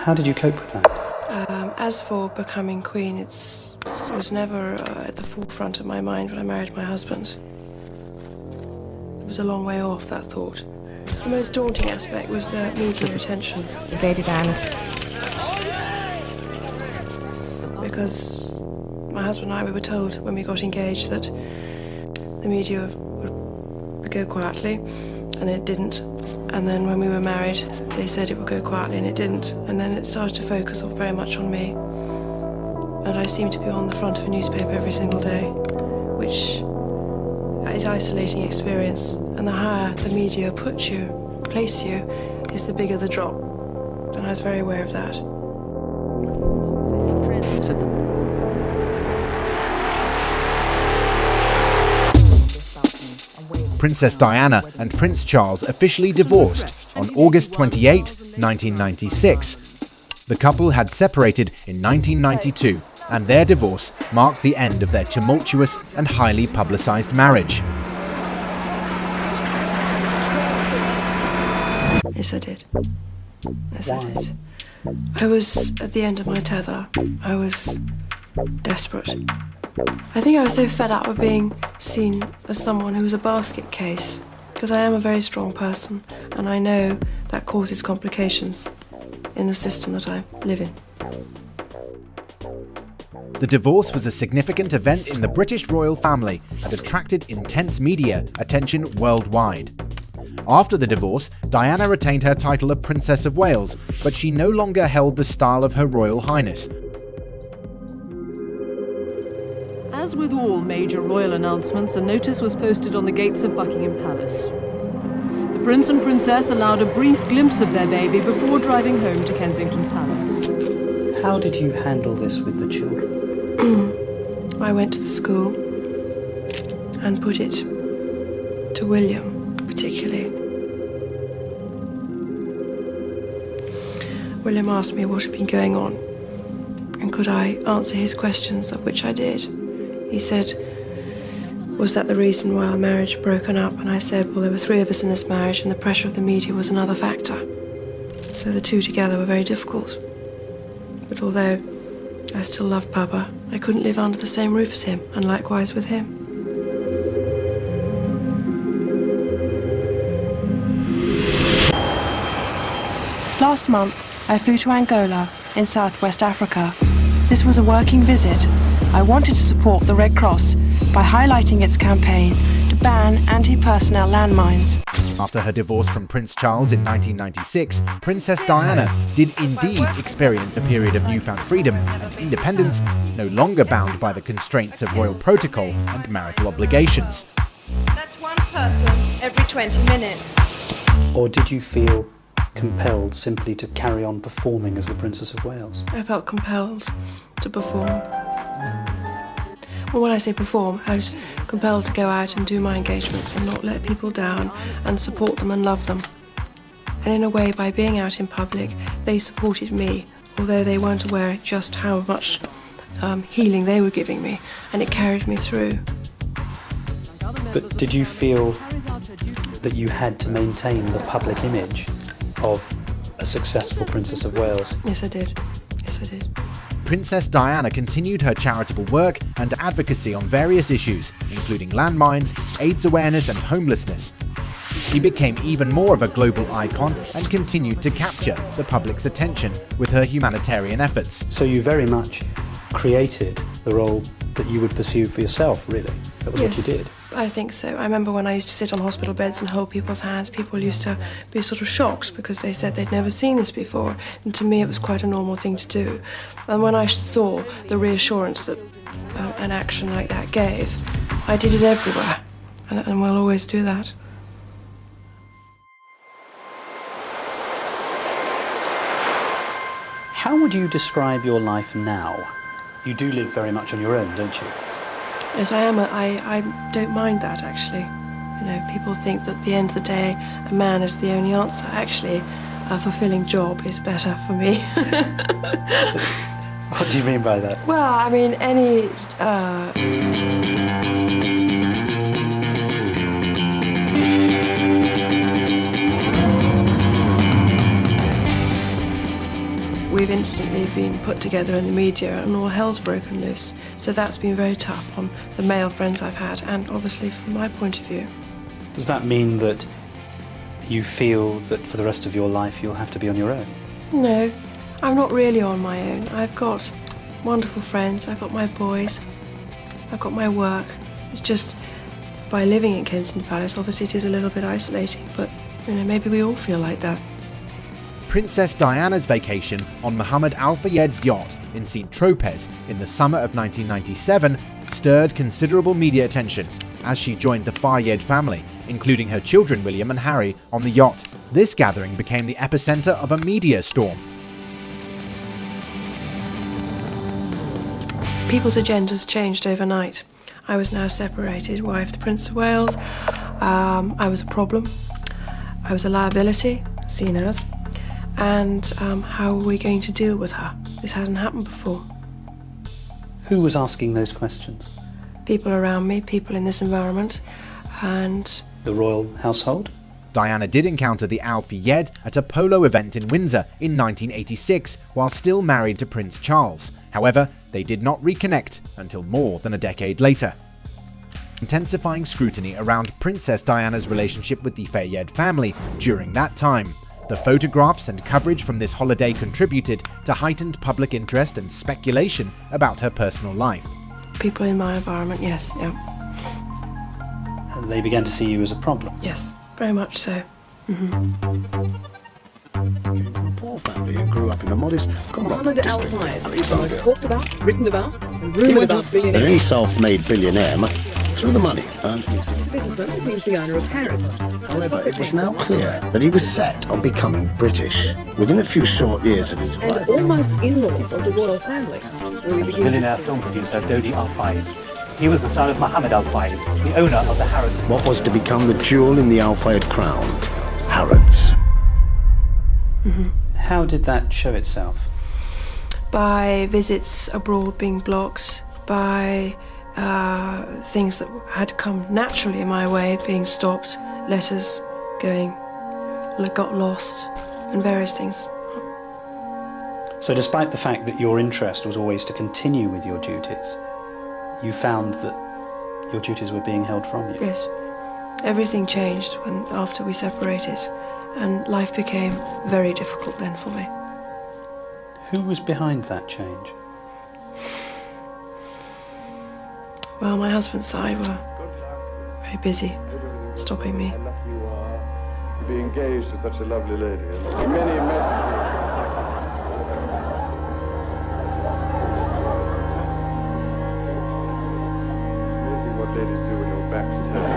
How did you cope with that? As for becoming queen, it was never at the forefront of my mind when I married my husband. It was a long way off, that thought. The most daunting aspect was the media attention. Invaded Anna's. Because my husband and I, we were told when we got engaged that the media would go quietly, and it didn't. And then when we were married, they said it would go quietly, and it didn't. And then it started to focus very much on me. And I seemed to be on the front of a newspaper every single day, which is an isolating experience. And the higher the media place you, is the bigger the drop. And I was very aware of that. Princess Diana and Prince Charles officially divorced on August 28, 1996. The couple had separated in 1992, and their divorce marked the end of their tumultuous and highly publicized marriage. Yes, I did. Yes, I did. I was at the end of my tether. I was desperate. I think I was so fed up with being seen as someone who was a basket case, because I am a very strong person, and I know that causes complications in the system that I live in. The divorce was a significant event in the British royal family and attracted intense media attention worldwide. After the divorce, Diana retained her title of Princess of Wales, but she no longer held the style of Her Royal Highness. As with all major royal announcements, a notice was posted on the gates of Buckingham Palace. The Prince and Princess allowed a brief glimpse of their baby before driving home to Kensington Palace. How did you handle this with the children? I went to the school and put it to William, particularly. William asked me what had been going on, and could I answer his questions, of which I did. He said, was that the reason why our marriage had broken up? And I said, well, there were 3 of us in this marriage, and the pressure of the media was another factor. So the two together were very difficult. But although I still loved Papa, I couldn't live under the same roof as him, and likewise with him. Last month, I flew to Angola in southwest Africa. This was a working visit. I wanted to support the Red Cross by highlighting its campaign to ban anti-personnel landmines. After her divorce from Prince Charles in 1996, Princess Diana did indeed experience a period of newfound freedom and independence, no longer bound by the constraints of royal protocol and marital obligations. That's one person every 20 minutes. Or did you feel compelled simply to carry on performing as the Princess of Wales? I felt compelled to perform. Well, when I say perform, I was compelled to go out and do my engagements and not let people down and support them and love them. And in a way, by being out in public, they supported me, although they weren't aware just how much healing they were giving me, and it carried me through. But did you feel that you had to maintain the public image of a successful Princess of Wales? Yes, I did. Yes, I did. Princess Diana continued her charitable work and advocacy on various issues, including landmines, AIDS awareness and homelessness. She became even more of a global icon and continued to capture the public's attention with her humanitarian efforts. So you very much created the role that you would pursue for yourself, really. That was what you did. I think so. I remember when I used to sit on hospital beds and hold people's hands, people used to be sort of shocked because they said they'd never seen this before. And to me, it was quite a normal thing to do. And when I saw the reassurance that an action like that gave, I did it everywhere. And we'll always do that. How would you describe your life now? You do live very much on your own, don't you? Yes, I am. I don't mind that, actually. You know, people think that at the end of the day, a man is the only answer. Actually, a fulfilling job is better for me. What do you mean by that? Well, I mean, any... we've instantly been put together in the media and all hell's broken loose. So that's been very tough on the male friends I've had, and obviously from my point of view. Does that mean that you feel that for the rest of your life you'll have to be on your own? No, I'm not really on my own. I've got wonderful friends, I've got my boys, I've got my work. It's just, by living in Kensington Palace, obviously it is a little bit isolating, but maybe we all feel like that. Princess Diana's vacation on Mohammed Al Fayed's yacht in St. Tropez in the summer of 1997 stirred considerable media attention as she joined the Fayed family, including her children William and Harry, on the yacht. This gathering became the epicenter of a media storm. People's agendas changed overnight. I was now separated, wife of the Prince of Wales. I was a problem. I was a liability, seen as. And how are we going to deal with her? This hasn't happened before. Who was asking those questions? People around me, people in this environment, and... The royal household? Diana did encounter the Al Fayed at a polo event in Windsor in 1986 while still married to Prince Charles. However, they did not reconnect until more than a decade later. Intensifying scrutiny around Princess Diana's relationship with the Fayed family during that time. The photographs and coverage from this holiday contributed to heightened public interest and speculation about her personal life. People in my environment, yes, yeah. And they began to see you as a problem? Yes, very much so. Came from a poor family and grew up in the modest Mohammed Al Fayed, talked about, written about, and rumoured about billionaires. Any self-made billionaire through the money earned from his Businessman, he was the owner of Harrods. However, it was now clear that he was set on becoming British within a few short years of his And arrival. almost in-law of the royal family. Millionaire film producer Dodi Al Fayed. He was the son of Mohammed Al Fayed, the owner of the Harrods. What was to become the jewel in the Al Fayed crown, Harrods. How did that show itself? By visits abroad being blocked, by things that had come naturally in my way being stopped, letters going, got lost, and various things. So despite the fact that your interest was always to continue with your duties, you found that your duties were being held from you? Yes. Everything changed after we separated, and life became very difficult then for me. Who was behind that change? Well, my husband's side were very busy stopping me. How lucky you are to be engaged to such a lovely lady. And many messages. It's amazing what ladies do when your back's turned.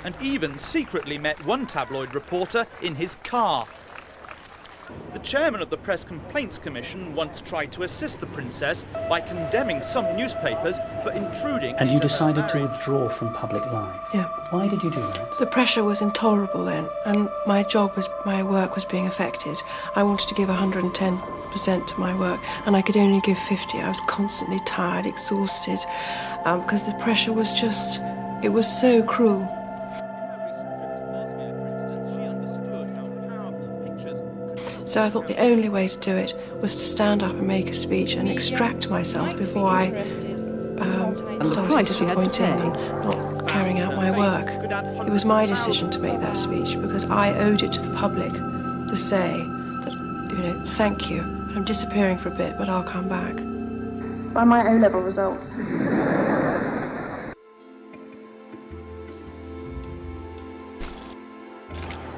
And even secretly met one tabloid reporter in his car. The chairman of the Press Complaints Commission once tried to assist the princess by condemning some newspapers for intruding. And you into her decided to marriage. withdraw from public life? Yeah. Why did you do that? The pressure was intolerable then, and my work was being affected. I wanted to give 110% to my work, and I could only give 50. I was constantly tired, exhausted, because the pressure was just, it was so cruel. So I thought the only way to do it was to stand up and make a speech and extract myself before I started disappointing and not carrying out my work. It was my decision to make that speech because I owed it to the public to say that, thank you. I'm disappearing for a bit, but I'll come back. By my O-level results.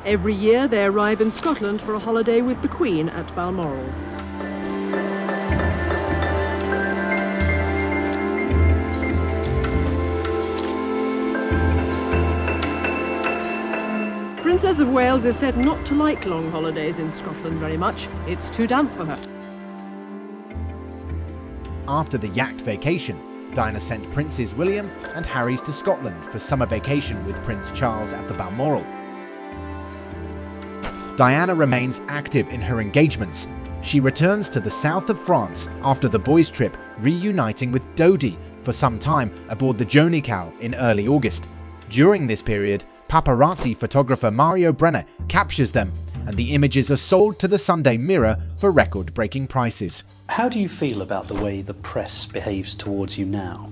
Every year they arrive in Scotland for a holiday with the Queen at Balmoral. Princess of Wales is said not to like long holidays in Scotland very much. It's too damp for her. After the yacht vacation, Diana sent Princes William and Harry to Scotland for summer vacation with Prince Charles at the Balmoral. Diana remains active in her engagements. She returns to the south of France after the boys' trip, reuniting with Dodi for some time aboard the Jonical in early August. During this period, Paparazzi photographer Mario Brenner captures them, and the images are sold to the Sunday Mirror for record-breaking prices. How do you feel about the way the press behaves towards you now?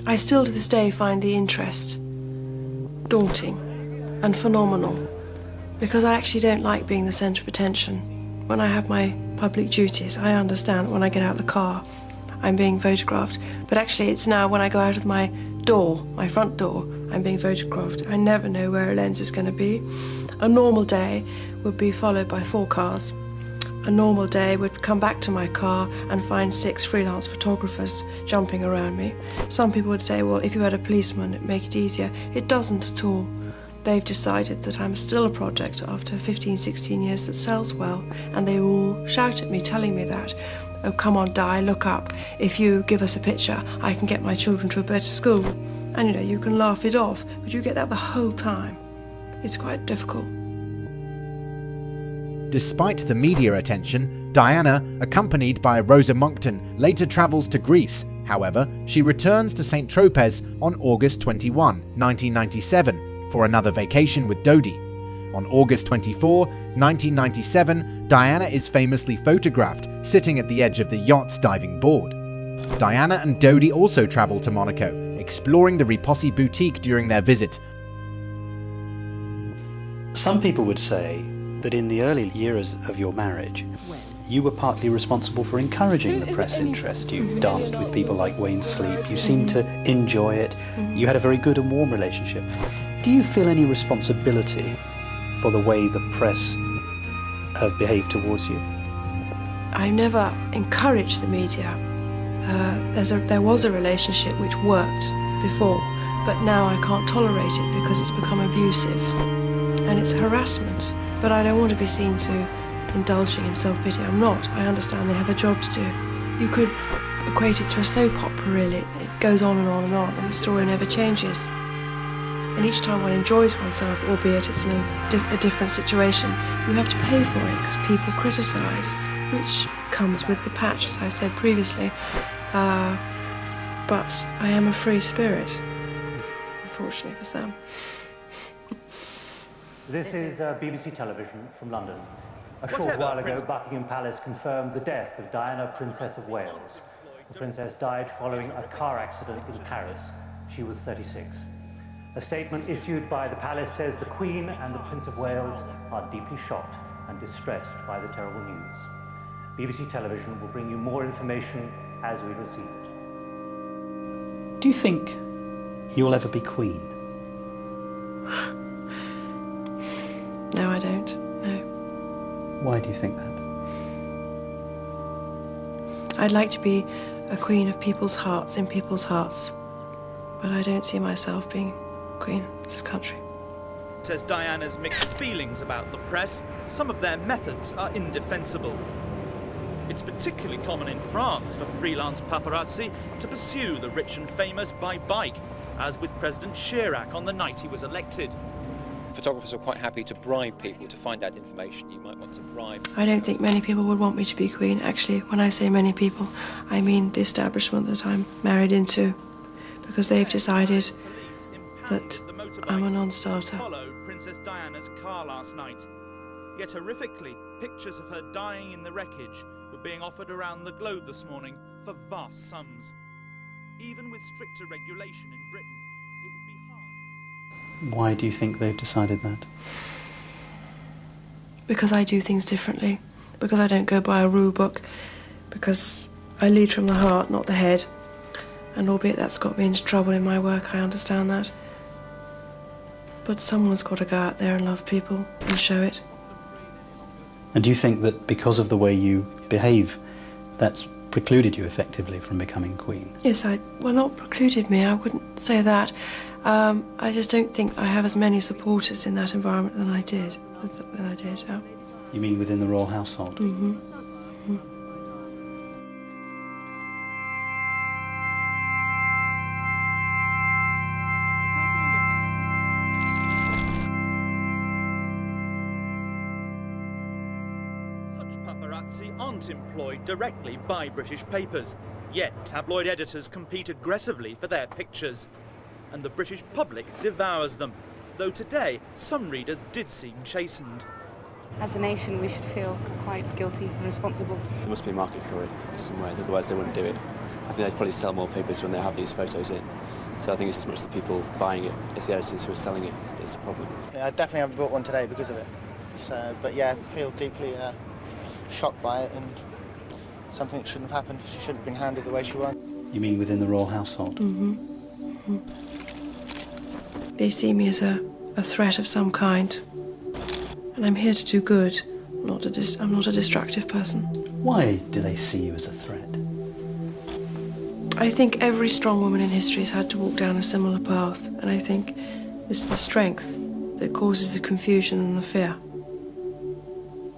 I still to this day find the interest daunting and phenomenal, because I actually don't like being the centre of attention. When I have my public duties, I understand that when I get out of the car, I'm being photographed. But actually it's now when I go out of my door, my front door, I'm being photographed. I never know where a lens is going to be. A normal day would be followed by 4 cars. A normal day would come back to my car and find 6 freelance photographers jumping around me. Some people would say, well, if you had a policeman, it'd make it easier. It doesn't at all. They've decided that I'm still a project after 15, 16 years that sells well, and they all shout at me, telling me that. Oh, come on, Di, look up. If you give us a picture, I can get my children to a better school. And, you know, you can laugh it off, but you get that the whole time. It's quite difficult. Despite the media attention, Diana, accompanied by Rosa Monckton, later travels to Greece. However, she returns to St. Tropez on August 21, 1997, for another vacation with Dodi. On August 24, 1997, Diana is famously photographed sitting at the edge of the yacht's diving board. Diana and Dodi also travel to Monaco, exploring the Riposi boutique during their visit. Some people would say that in the early years of your marriage, you were partly responsible for encouraging the press interest. You danced with people like Wayne Sleep, you seemed to enjoy it, you had a very good and warm relationship. Do you feel any responsibility for the way the press have behaved towards you? I never encouraged the media. There was a relationship which worked before, but now I can't tolerate it because it's become abusive and it's harassment. But I don't want to be seen to indulging in self-pity. I'm not. I understand they have a job to do. You could equate it to a soap opera, really. It goes on and on and on, and the story never changes. And each time one enjoys oneself, albeit it's in a different situation, you have to pay for it because people criticise, which comes with the patch, as I said previously. But I am a free spirit, unfortunately for Sam. This is BBC Television from London. A short while ago, Buckingham Palace confirmed the death of Diana, Princess of Wales. The princess died following a car accident in Paris. She was 36. A statement issued by the palace says the Queen and the Prince of Wales are deeply shocked and distressed by the terrible news. BBC Television will bring you more information as we receive it. Do you think you'll ever be Queen? No, I don't. No. Why do you think that? I'd like to be a queen of people's hearts, in people's hearts. But I don't see myself being queen of this country. Says Diana's mixed feelings about the press. Some of their methods are indefensible. It's particularly common in France for freelance paparazzi to pursue the rich and famous by bike, as with President Chirac on the night he was elected. Photographers are quite happy to bribe people to find out information you might want to bribe. I don't think many people would want me to be queen. Actually, when I say many people, I mean the establishment that I'm married into, because they've decided that I'm a non-starter. Followed Princess Diana's car last night. Yet horrifically, pictures of her dying in the wreckage were being offered around the globe this morning for vast sums. Even with stricter regulation in Britain, it would be hard. Why do you think they've decided that? Because I do things differently. Because I don't go by a rule book. Because I lead from the heart, not the head. And albeit that's got me into trouble in my work, I understand that. But someone's got to go out there and love people and show it. And do you think that because of the way you behave, that's precluded you effectively from becoming queen? Yes, well, not precluded me, I wouldn't say that. I just don't think I have as many supporters in that environment than I did. Yeah. You mean within the royal household? Mm-hmm. Mm-hmm. Aren't employed directly by British papers, yet tabloid editors compete aggressively for their pictures. and the British public devours them, though today some readers did seem chastened. As a nation, we should feel quite guilty and responsible. There must be a market for it somewhere, otherwise they wouldn't do it. I think they'd probably sell more papers when they have these photos in. So I think it's as much the people buying it as the editors who are selling it is the problem. Yeah, I definitely haven't bought one today because of it. So, but yeah, I feel deeply shocked by it, and something that shouldn't have happened. She shouldn't have been handled the way she was. You mean within the royal household? They see me as a threat of some kind. And I'm here to do good. I'm not a destructive person. Why do they see you as a threat? I think every strong woman in history has had to walk down a similar path, and I think it's the strength that causes the confusion and the fear.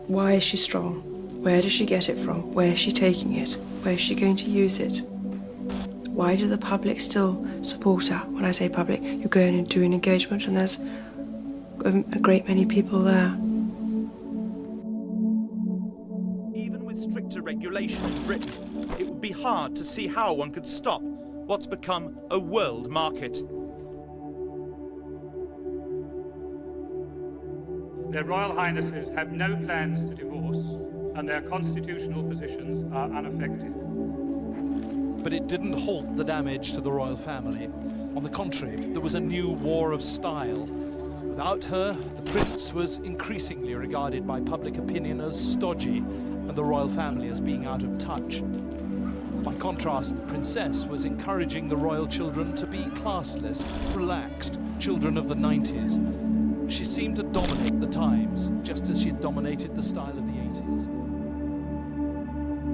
Why is she strong? Where does she get it from? Where is she taking it? Where is she going to use it? Why do the public still support her? When I say public, you go in and do an engagement and there's a great many people there. Even with stricter regulation in Britain, it would be hard to see how one could stop what's become a world market. Their Royal Highnesses have no plans to divorce, and their constitutional positions are unaffected. But it didn't halt the damage to the royal family. On the contrary, there was a new war of style. Without her, the prince was increasingly regarded by public opinion as stodgy, and the royal family as being out of touch. By contrast, the princess was encouraging the royal children to be classless, relaxed, children of the 90s. She seemed to dominate the times, just as she had dominated the style of the 80s.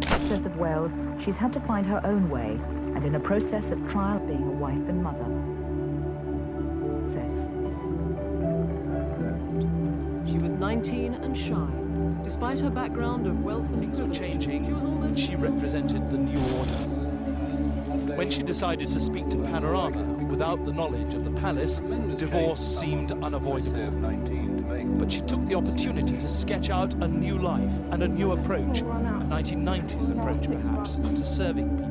Princess of Wales, she's had to find her own way, and in a process of trial being a wife and mother. She was 19 and shy. Despite her background of wealth and things were changing, and she represented the new order. When she decided to speak to Panorama without the knowledge of the palace, divorce seemed unavoidable. But she took the opportunity to sketch out a new life and a new approach, a 1990s approach perhaps, to serving people.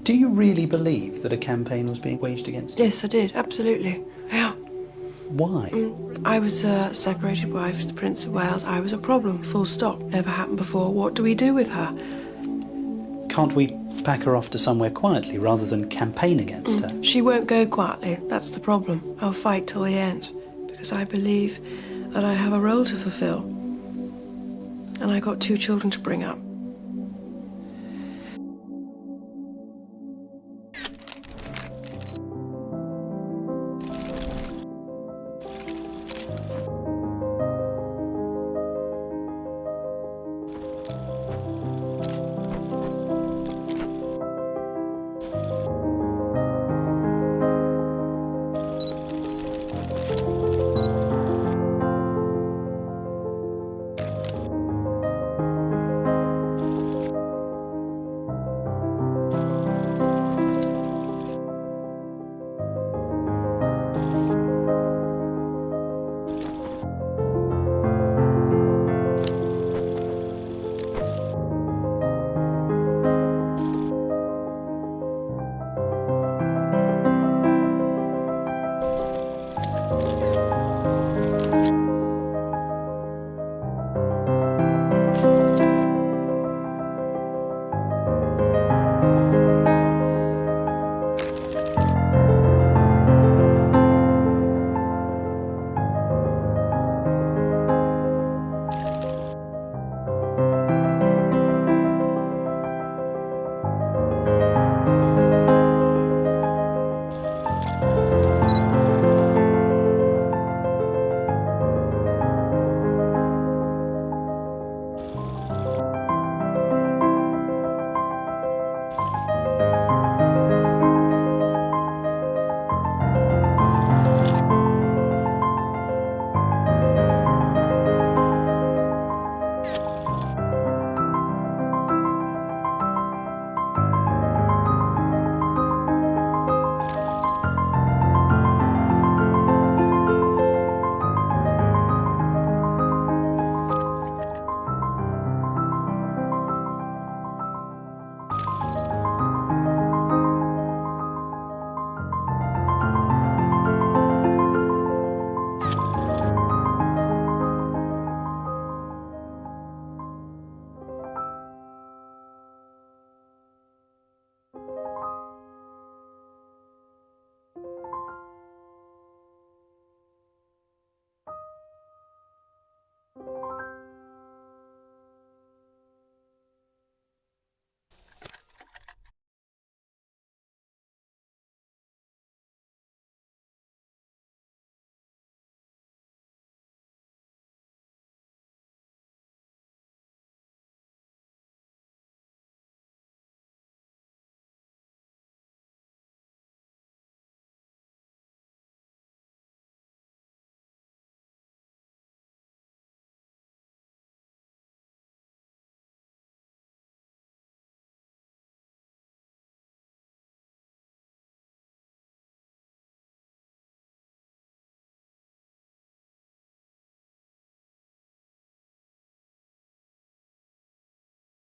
Do you really believe that a campaign was being waged against you? Yes, I did, absolutely. Yeah. Why? I was a separated wife to the Prince of Wales. I was a problem, full stop. Never happened before. What do we do with her? Can't we pack her off to somewhere quietly rather than campaign against her? She won't go quietly. That's the problem. I'll fight till the end, because I believe that I have a role to fulfill. And I got 2 children to bring up.